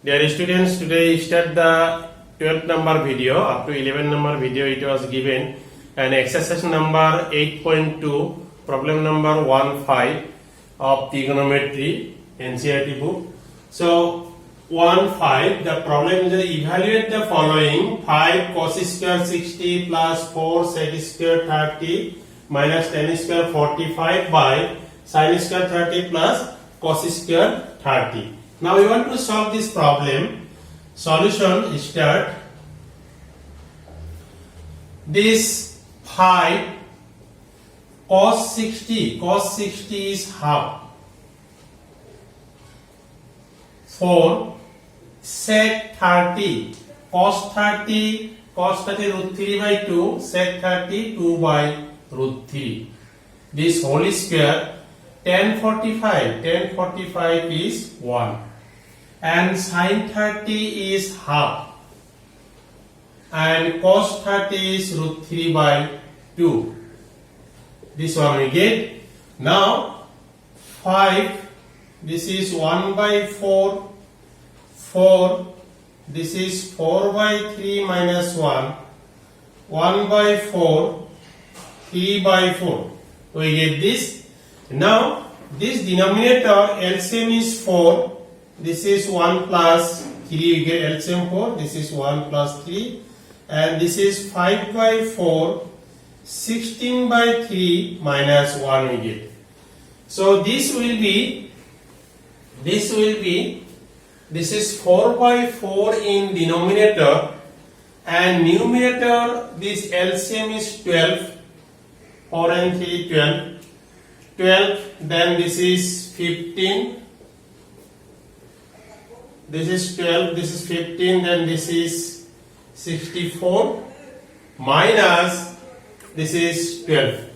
Dear students, today start the 12th number video. Up to 11 number video it was given. And exercise number 8.2, problem number 1.5 of trigonometry, NCERT book. So 1.5, the problem is evaluate the following: 5 cos square 60 plus 4 sec square 30 minus tan square 45 by sin square 30 plus cos square 30. Now we want to solve this problem. Solution start. This 5 cos 60 is half. 4 sec 30 cos 30 root 3 by 2, sec 30 2 by root 3. This whole square. Tan 45 is 1 and sin 30 is half and cos 30 is root 3 by 2. This one we get. Now 5, this is 1 by 4, 4, this is 4 by 3 minus 1, 1 by 4, 3 by 4. We get this. Now this denominator LCM is 4. This is 1 plus 3. We get LCM 4. This is 1 plus 3. And this is 5 by 4. 16 by 3 minus 1 we get. So this is 4 by 4 in denominator, and numerator this LCM is 12. 4 and 3 12. 12, then this is 15, this is 12, this is 15, then this is 64 minus this is 12.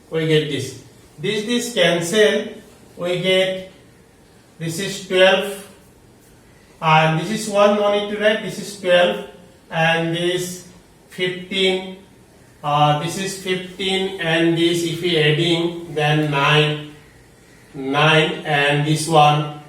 We get this. This cancel. We get this is 12 and this is 1, no need to write. This is 12 and this 15. This is 15 and this, if we adding, then 9 and this one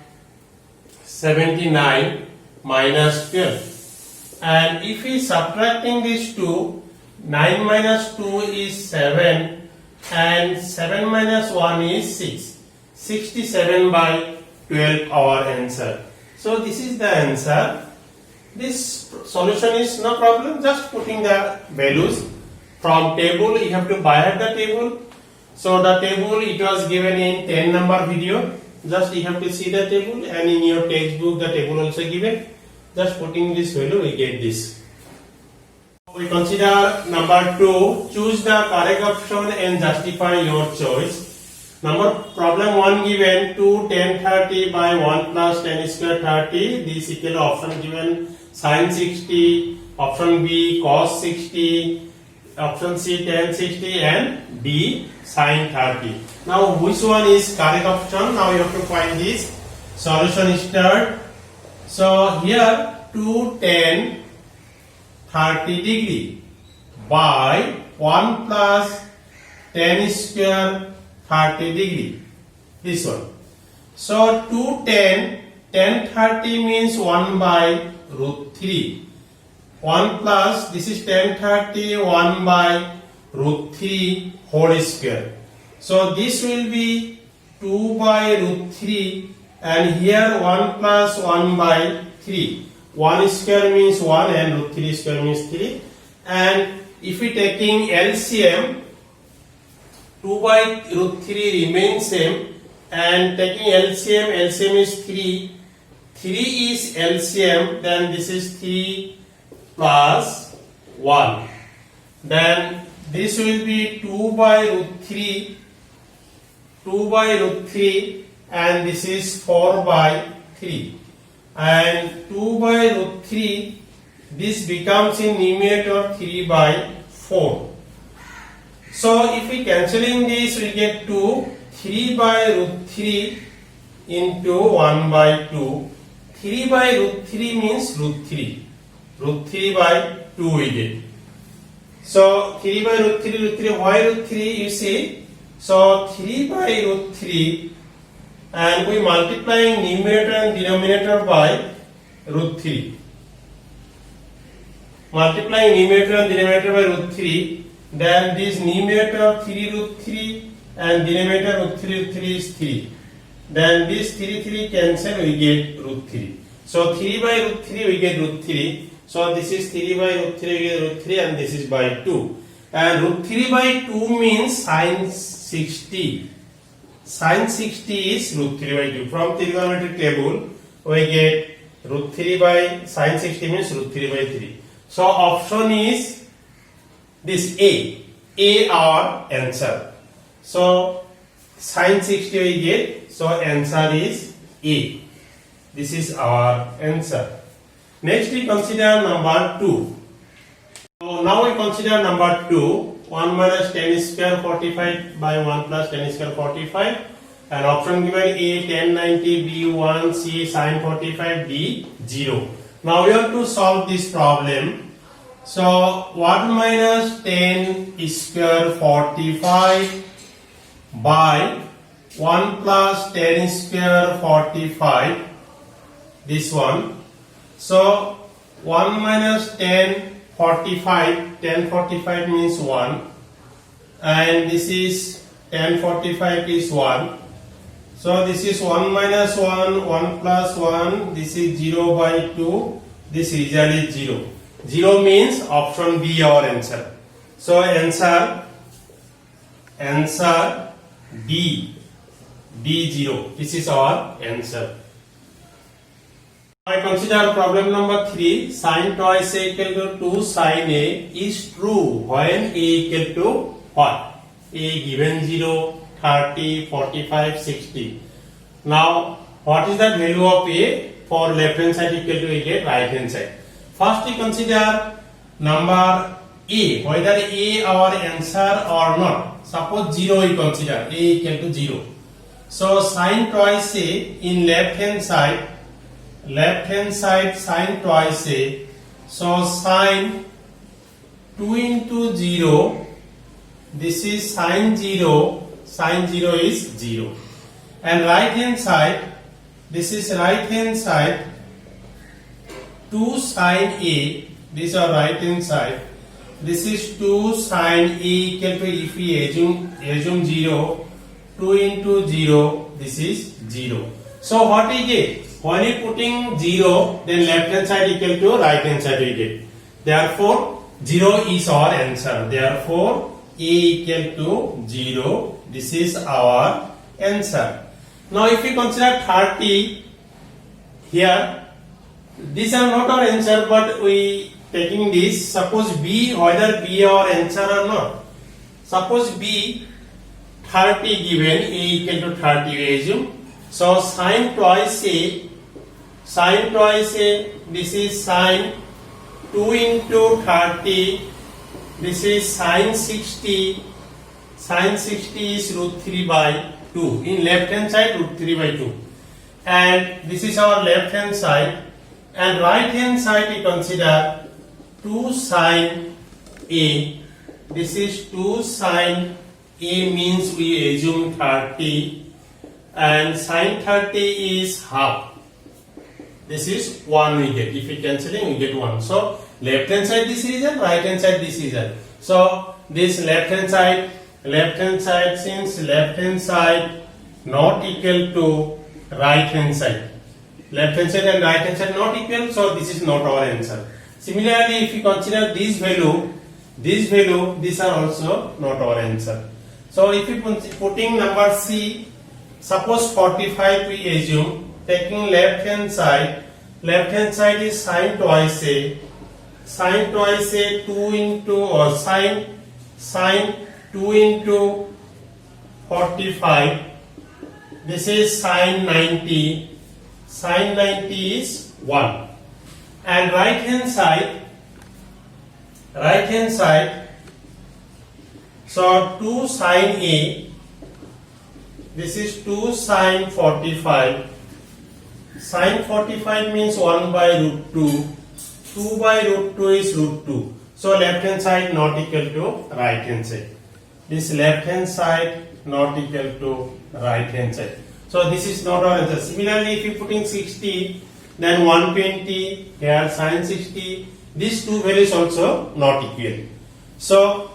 79 minus 12. And if we subtracting these two, 9 minus 2 is 7 and 7 minus 1 is 6. 67 by 12 our answer. So this is the answer. This solution is no problem, just putting the values. From table, you have to buy the table. So the table, it was given in 10 number video. Just you have to see the table, and in your textbook the table also given. Just putting this value, we get this. We consider number 2. Choose the correct option and justify your choice. Problem 1 given 2 tan 30 by 1 plus tan square 30. This equal to option given sin 60, option B cos 60, option C tan 60 and D sin 30. Now which one is correct option? Now you have to find this. Solution start. So here 2 tan 30 degree by 1 plus tan square 30 degree. This one. So 2 tan 30 means 1 by root 3. 1 plus, this is tan 30, 1 by root 3 whole square. So this will be 2 by root 3 and here 1 plus 1 by 3. 1 square means 1 and root 3 square means 3. And if we taking LCM, 2 by root 3 remains same, and taking LCM is 3. 3 is LCM, then this is 3 plus 1. Then this will be 2 by root 3, and this is 4 by 3. And 2 by root 3, this becomes in numerator 3 by 4. So if we cancelling this, we get 2. 3 by root 3 into 1 by 2. 3 by root 3 means root 3. Root 3 by 2 we get. So 3 by root 3, why root 3 you see? So 3 by root 3 and we multiplying numerator and denominator by root 3. Multiplying numerator and denominator by root 3, then this numerator of 3 root 3 and denominator root 3 is 3. Then this 3 cancel, we get root 3. So 3 by root 3 we get root 3. So this is 3 by root 3 we get root 3 and this is by 2. And root 3 by 2 means sin 60. Sin 60 is root 3 by 2. From trigonometric table we get root 3 by sin 60 means root 3 by 3. So option is this A our answer. So sin 60 we get, so answer is A. This is our answer. Next we consider number 2. So now we consider number 2. 1 minus 10 square 45 by 1 plus 10 square 45. And option given A 1090, B 1, C sin 45, D 0. Now we have to solve this problem. So 1 minus 10 square 45 by 1 plus 10 square 45, this one. So 1 minus 10 45, 10 45 means 1, and this is 10 45 is 1. So this is 1 minus 1, 1 plus 1, this is 0 by 2, this result is 0. 0 means option B our answer. So answer D 0. This is our answer. I consider problem number 3. Sin twice A equal to 2 sin A is true when A equal to what? A given 0, 30, 45, 60. Now what is the value of A? For left hand side equal to we get right hand side. First we consider number A, whether A our answer or not. Suppose 0 we consider, A equal to 0. So sin twice A in left hand side sin twice A. So sin 2 into 0, this is sin 0 is 0. And right hand side, this is right hand side 2 sin A, this is our right hand side. This is 2 sin A equal to, if we assume 0, 2 into 0, this is 0. So what we get? When we putting 0, then left hand side equal to right hand side we get. Therefore 0 is our answer. Therefore A equal to 0. This is our answer. Now if we consider 30 here, these are not our answer, but we taking this. Suppose B, whether B our answer or not. Suppose B 30 given, A equal to 30 we assume. So sin twice A, this is sin 2 into 30, this is sin 60. Sin 60 is root 3 by 2. In left hand side root 3 by 2. And this is our left hand side. And right hand side we consider 2 sin A. This is 2 sin A means we assume 30. And sin 30 is half. This is 1 we get. If we cancelling we get 1. So left hand side this result, right hand side this result. So this left hand side since left hand side not equal to right hand side. Left hand side and right hand side not equal, so this is not our answer. Similarly, if you consider this value, these are also not our answer. So if you putting number C, suppose 45 we assume, taking left hand side is sin twice A. Sin twice A 2 into or sin 2 into 45. This is sin 90. Sin 90 is 1. And right hand side, so 2 sin A, this is 2 sin 45. Sin 45 means 1 by root 2. 2 by root 2 is root 2. So left hand side not equal to right hand side. This left hand side not equal to right hand side. So this is not our answer. Similarly, if you putting 60, then 120, here sin 60. These two values also not equal. So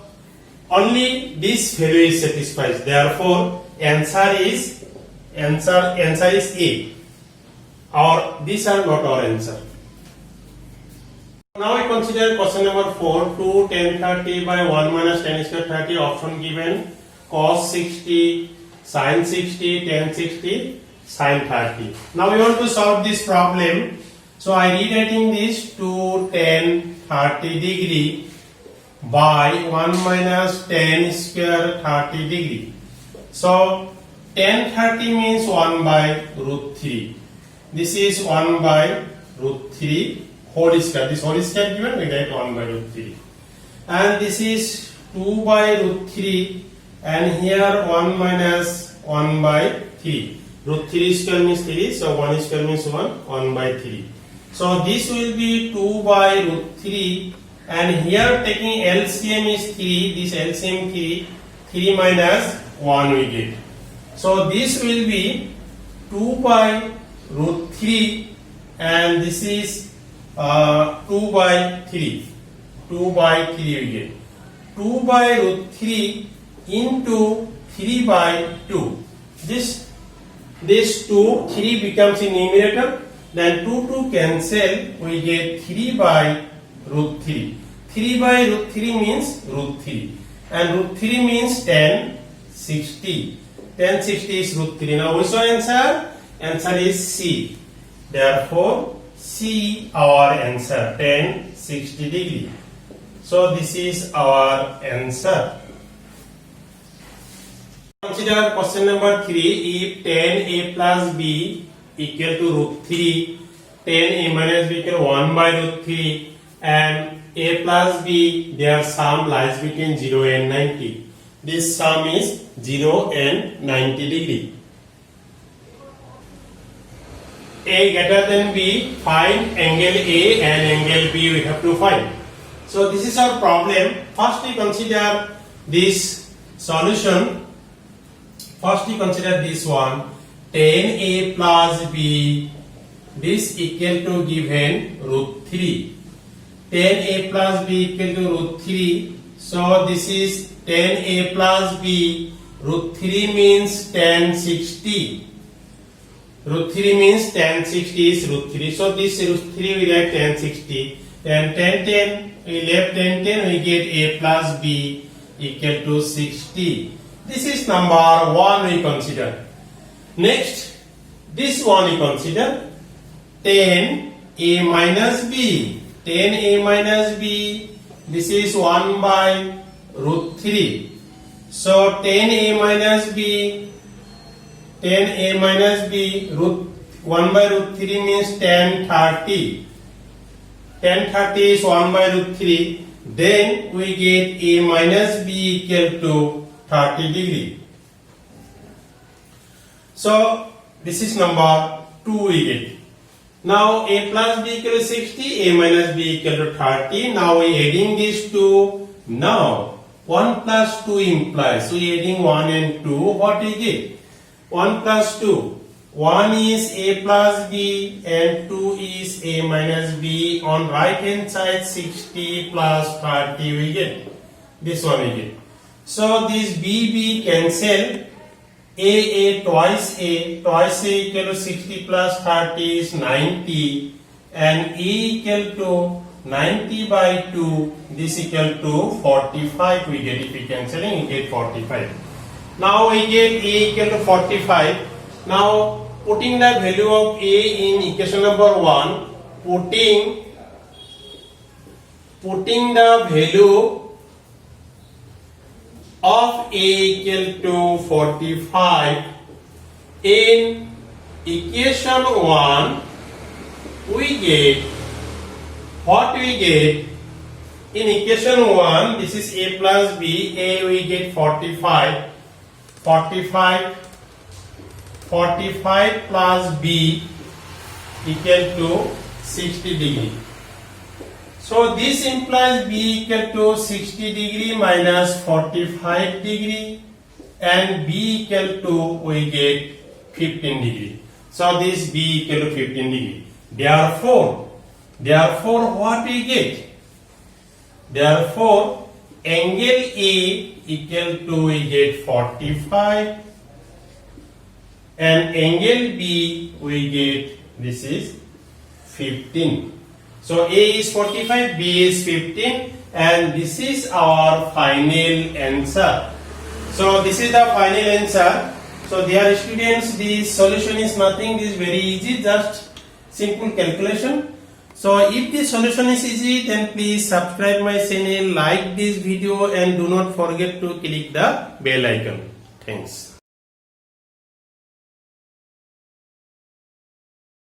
only this value is satisfied. Therefore, answer is A. Or these are not our answer. Now we consider question number 4. 2 tan 30 by 1 minus tan square 30 option given. Cos 60, sin 60, tan 60, sin 30. Now we want to solve this problem. So I rewriting this 2 tan 30 degree by 1 minus tan square 30 degree. So tan 30 means 1 by root 3. This is 1 by root 3 whole square. This whole square given, we get 1 by root 3. And this is 2 by root 3 and here 1 minus 1 by 3. Root 3 square means 3, so 1 square means 1 by 3. So this will be 2 by root 3 and here taking LCM is 3, this LCM 3 minus 1 we get. So this will be 2 by root 3 and this is 2 by 3. 2 by 3 we get. 2 by root 3 into 3 by 2. This 2, 3 becomes in numerator. Then 2 cancel, we get 3 by root 3. 3 by root 3 means root 3. And root 3 means tan 60. Tan 60 is root 3. Now which one answer? Answer is C. Therefore, C our answer, tan 60 degree. So this is our answer. Consider question number 3. If tan A plus B equal to root 3, tan A minus B equal 1 by root 3 and A plus B, their sum lies between 0 and 90. This sum is 0 and 90 degree. A greater than B, find angle A and angle B we have to find. So this is our problem. First we consider this solution. First we consider this one. Tan A plus B, this equal to given root 3. Tan A plus B equal to root 3. So this is tan A plus B. Root 3 means tan 60. Root 3 means tan 60 is root 3. So this root 3 we write tan 60. Then tan we left tan we get A plus B equal to 60. This is number 1 we consider. Next, this one we consider tan A minus B. Tan A minus B, this is 1 by root 3. So tan A minus B, root 1 by root 3 means tan 30. Tan 30 is 1 by root 3. Then we get A minus B equal to 30 degree. So this is number 2 we get. Now A plus B equal to 60, A minus B equal to 30. Now we adding these two. Now 1 plus 2 implies, so we adding 1 and 2, what we get? 1 plus 2. 1 is A plus B and 2 is A minus B. On right hand side 60 plus 30 we get. This one we get. So this B cancel. A twice A equal to 60 plus 30 is 90 and A equal to 90 by 2, this equal to 45 we get. If we cancelling we get 45. Now we get A equal to 45. Now putting the value of A in equation number 1, putting the value of A equal to 45 in equation 1, we get what we get in equation 1. This is A plus B. A we get 45 plus B equal to 60 degree. So this implies B equal to 60 degree minus 45 degree and B equal to we get 15 degree. So this B equal to 15 degree. Therefore, what we get? Therefore, angle A equal to we get 45 and angle B we get this is 15. So A is 45, B is 15 and this is our final answer. So this is the final answer. So dear students, this solution is nothing, this is very easy, just simple calculation. So if this solution is easy, then please subscribe my channel, like this video and do not forget to click the bell icon. Thanks.